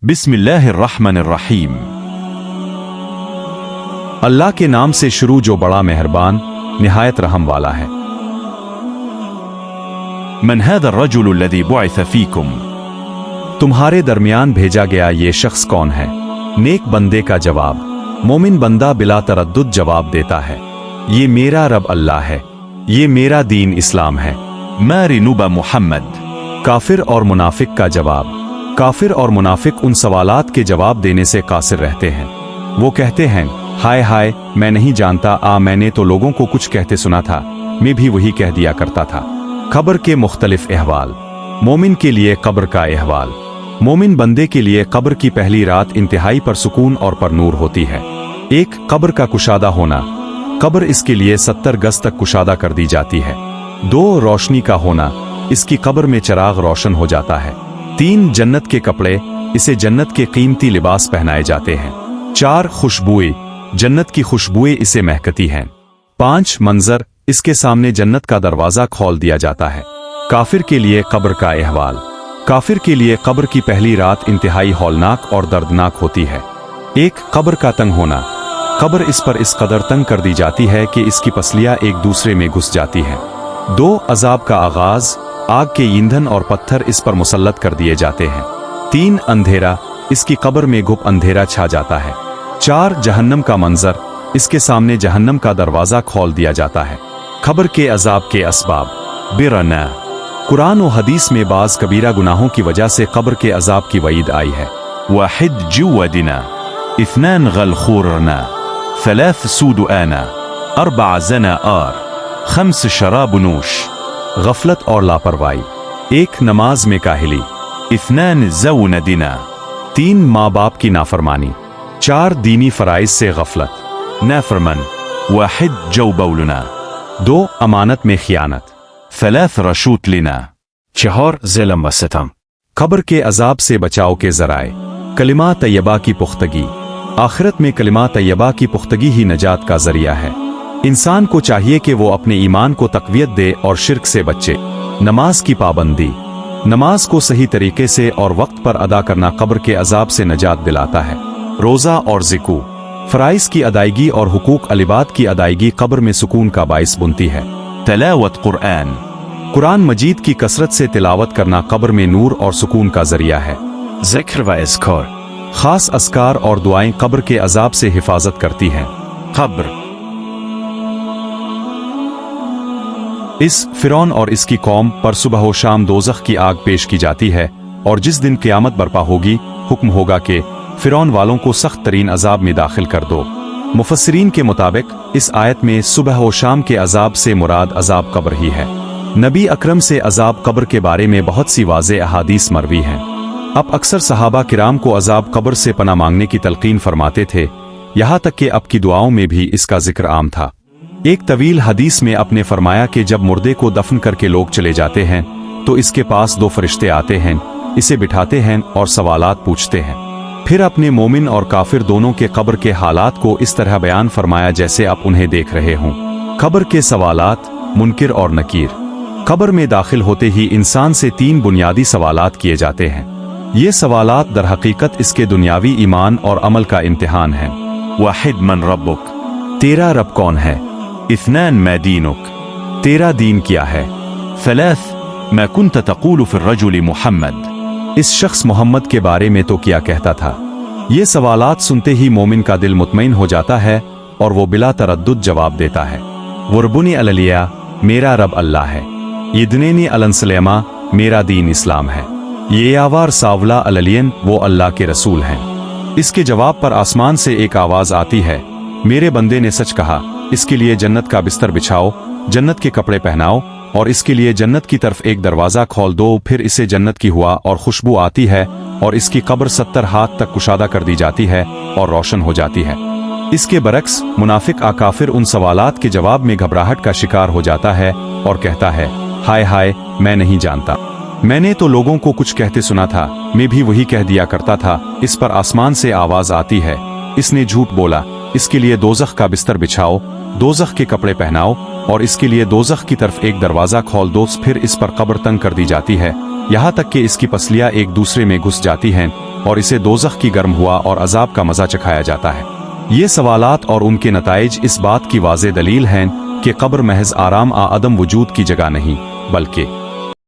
बिस्मिल्लाहिर्रहमानिर्रहीम। अल्लाह के नाम से शुरू जो बड़ा मेहरबान निहायत रहम वाला है। मन हाज़ा अर्रजुलु अल्लज़ी बुइसा फ़ीकुम, तुम्हारे दरमियान भेजा गया ये शख्स कौन है? नेक बंदे का जवाब, मोमिन बंदा बिला तरद्दुद जवाब देता है, ये मेरा रब अल्लाह है, ये मेरा दीन इस्लाम है। मारिनुबा मुहम्मद। काफिर और मुनाफिक का जवाब, काफिर और मुनाफिक उन सवालात के जवाब देने से कासिर रहते हैं। वो कहते हैं, हाय हाय मैं नहीं जानता, मैंने तो लोगों को कुछ कहते सुना था, मैं भी वही कह दिया करता था। कब्र के मुख्तलिफ अहवाल। मोमिन के लिए कब्र का अहवाल। मोमिन बंदे के लिए कब्र की पहली रात इंतहाई पर सुकून और पर नूर होती है। एक, कब्र का कुशादा होना, कब्र इसके लिए 70 गज तक कुशादा कर दी जाती है। 2, रोशनी का होना, इसकी कब्र में चिराग रोशन हो जाता है। 3, जन्नत के कपड़े, इसे जन्नत के कीमती लिबास पहनाए जाते हैं। 4, खुशबुएं, जन्नत की खुशबुएं इसे महकती हैं। 5, मंजर, इसके सामने जन्नत का दरवाजा खोल दिया जाता है। काफिर के लिए कब्र का अहवाल। काफिर के लिए कब्र की पहली रात इंतहाई हौलनाक और दर्दनाक होती है। 1, कब्र का तंग होना, कब्र इस पर इस कदर तंग कर दी जाती है कि इसकी पसलियां एक दूसरे में घुस जाती हैं। 2, अजाब का आगाज, आग के ईंधन और पत्थर इस पर मुसल्लत कर दिए जाते हैं। 3, अंधेरा, इसकी कब्र में गुप अंधेरा छा जाता है। 4, जहन्नम का मंजर, इसके सामने जहन्नम का दरवाजा खोल दिया जाता है। कब्र के अजाब के असबाब। बिरना, कुरान और हदीस में बाज कबीरा गुनाहों की वजह से कब्र के अजाब की वईद आई है। वाहिद जुवदिना, इथनान गलखूरना, थलाथ सूदआना, अर्बा जना आर, खम्स शराब नूश। गफलत और लापरवाही। 1, नमाज में काहिली, इथनान ज़ौनदिना, 3, माँ बाप की नाफरमानी। 4, दीनी फराइज से गफलत, नाफरमान। वाहिद जौबौलना, 2, अमानत में खियानत, थलाथ रशूत लिना। 4, ज़िल्म व सितम। कब्र के अजाब से बचाव के ज़राए। कलिमा तैयबा की पुख्तगी, आखिरत में कलिमा तैयबा की पुख्तगी ही नजात का जरिया है। इंसान को चाहिए कि वो अपने ईमान को तक़वियत दे और शिर्क से बचे। नमाज की पाबंदी, नमाज को सही तरीके से और वक्त पर अदा करना कब्र के अजाब से नजात दिलाता है। रोज़ा और ज़िकू, फ़राइज़ की अदायगी और हुकूक अलिबाद की अदायगी कब्र में सुकून का बाइस बुनती है। तलावत कुरान, कुरान मजीद की कसरत से तिलावत करना कब्र में नूर और सुकून का जरिया है। ज़िक्र व इज़्कार, खास अस्कार और दुआएं कब्र के अजाब से हिफाजत करती हैं। कब्र, इस फिरौन और इसकी कौम पर सुबह व शाम दोज़ख की आग पेश की जाती है, और जिस दिन क़यामत बर्पा होगी हुक्म होगा कि फिरौन वालों को सख्त तरीन अजाब में दाखिल कर दो। मुफस्सिरीन के मुताबिक इस आयत में सुबह व शाम के अजाब से मुराद अजाब कब्र ही है। नबी अकरम से अजाब कब्र के बारे में बहुत सी वाज़े अहादीस मरवी हैं। अब अक्सर सहाबा किराम को अजाब कब्र से पनाह मांगने की तलकीन फरमाते थे, यहाँ तक कि अब की दुआओं में भी इसका जिक्र आम था। एक तवील हदीस में आपने फरमाया कि जब मुर्दे को दफन करके लोग चले जाते हैं तो इसके पास 2 फरिश्ते आते हैं, इसे बिठाते हैं और सवालात पूछते हैं। फिर अपने मोमिन और काफिर दोनों के कब्र के हालात को इस तरह बयान फरमाया जैसे आप उन्हें देख रहे हों। कब्र के सवालात, मुनकिर और नकीर। कब्र में दाखिल होते ही इंसान से 3 बुनियादी सवालात किए जाते हैं। ये सवालात दर हकीकत इसके दुनियावी ईमान और अमल का इम्तिहान है। वाहिद मन रब्बुक, तेरा रब कौन है? इथनान मा दीनुक, तेरा दीन क्या है? थलाथ मा कुन्त तक़ूलु फ़िर रजुल मुहम्मद, इस शख्स मोहम्मद के बारे में तो क्या कहता था? ये सवालात सुनते ही मोमिन का दिल मुतमईन हो जाता है और वो बिला तरद्दुद जवाब देता है, वरबुनी अललिया, मेरा रब अल्लाह है। यदनेनी अलनसलेमा, मेरा दीन इस्लाम है। ये यावार सावला अललियन, वो अल्लाह के रसूल हैं। इसके जवाब पर आसमान से एक आवाज़ आती है, मेरे बंदे ने सच कहा, इसके लिए जन्नत का बिस्तर बिछाओ, जन्नत के कपड़े पहनाओ और इसके लिए जन्नत की तरफ एक दरवाज़ा खोल दो। फिर इसे जन्नत की हुआ और खुशबू आती है और इसकी कब्र 70 हाथ तक कुशादा कर दी जाती है और रोशन हो जाती है। इसके बरक्स मुनाफिक काफिर उन सवालात के जवाब में घबराहट का शिकार हो जाता है और कहता है, हाय हाय मैं नहीं जानता, मैंने तो लोगों को कुछ कहते सुना था, मैं भी वही कह दिया करता था। इस पर आसमान से आवाज़ आती है, इसने झूठ बोला, इसके लिए दोज़ख का बिस्तर बिछाओ, दोज़ख के कपड़े पहनाओ और इसके लिए दोज़ख की तरफ एक दरवाज़ा खोल दो। फिर इस पर कब्र तंग कर दी जाती है, यहाँ तक कि इसकी पसलियाँ एक दूसरे में घुस जाती हैं اور اسے دوزخ کی گرم ہوا اور عذاب کا مزہ چکھایا جاتا ہے؟ یہ سوالات اور ان کے نتائج اس بات کی واضح دلیل ہیں کہ قبر محض آرام عدم وجود کی جگہ نہیں، بلکہ